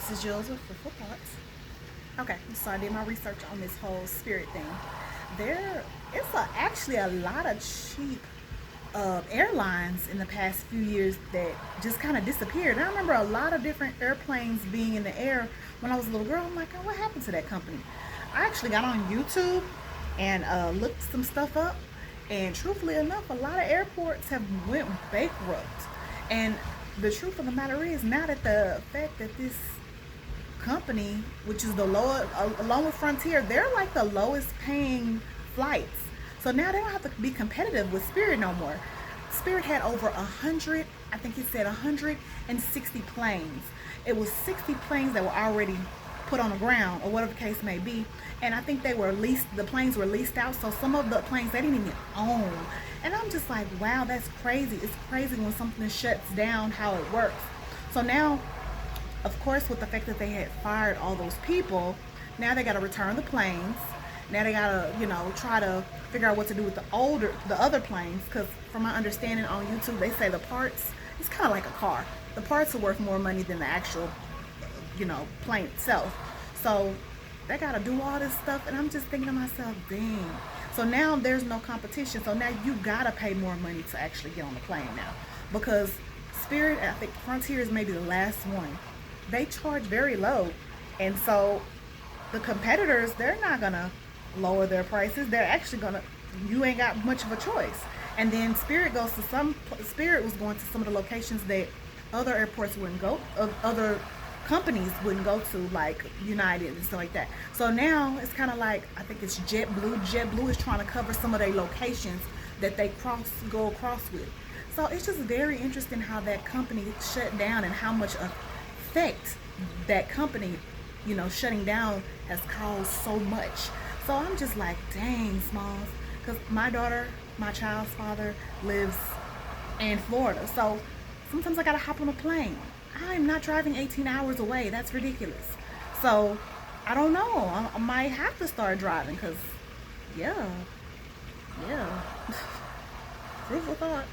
This is Jules with Fruitful Thoughts. Okay, so I did my research on this whole spirit thing. There is actually a lot of cheap airlines in the past few years that just kind of disappeared. And I remember a lot of different airplanes being in the air when I was a little girl. I'm like, oh, what happened to that company? I actually got on YouTube and looked some stuff up. And truthfully enough, a lot of airports have went bankrupt. And the truth of the matter is, now that the fact that this company, which is the lower, along with Frontier, they're like the lowest paying flights. So now they don't have to be competitive with Spirit no more. Spirit had over 100, I think he said 160 planes. It was 60 planes that were already put on the ground or whatever the case may be. And I think they were leased, the planes were leased out. So some of the planes they didn't even own. And I'm just like, wow, that's crazy. It's crazy when something shuts down how it works. So now, of course, with the fact that they had fired all those people, now they got to return the planes. Now they got to, try to figure out what to do with the other planes. Because from my understanding on YouTube, they say the parts, it's kind of like a car. The parts are worth more money than the actual, plane itself. So they got to do all this stuff. And I'm just thinking to myself, dang. So now there's no competition. So now you got to pay more money to actually get on the plane now. Because Spirit, I think Frontier is maybe the last one. They charge very low, and so the competitors, they're not gonna lower their prices. They're actually gonna, you ain't got much of a choice. And then Spirit was going to some of the locations that other airports wouldn't go, other companies wouldn't go to, like United and stuff like that. So now it's kind of like, I think it's JetBlue is trying to cover some of their locations that they go across with. So it's just very interesting how that company shut down and how much effect that company, shutting down has caused so much. So I'm just like, dang, Smalls. Because my child's father lives in Florida. So sometimes I got to hop on a plane. I'm not driving 18 hours away. That's ridiculous. So I don't know. I might have to start driving because, yeah. Fruitful thought.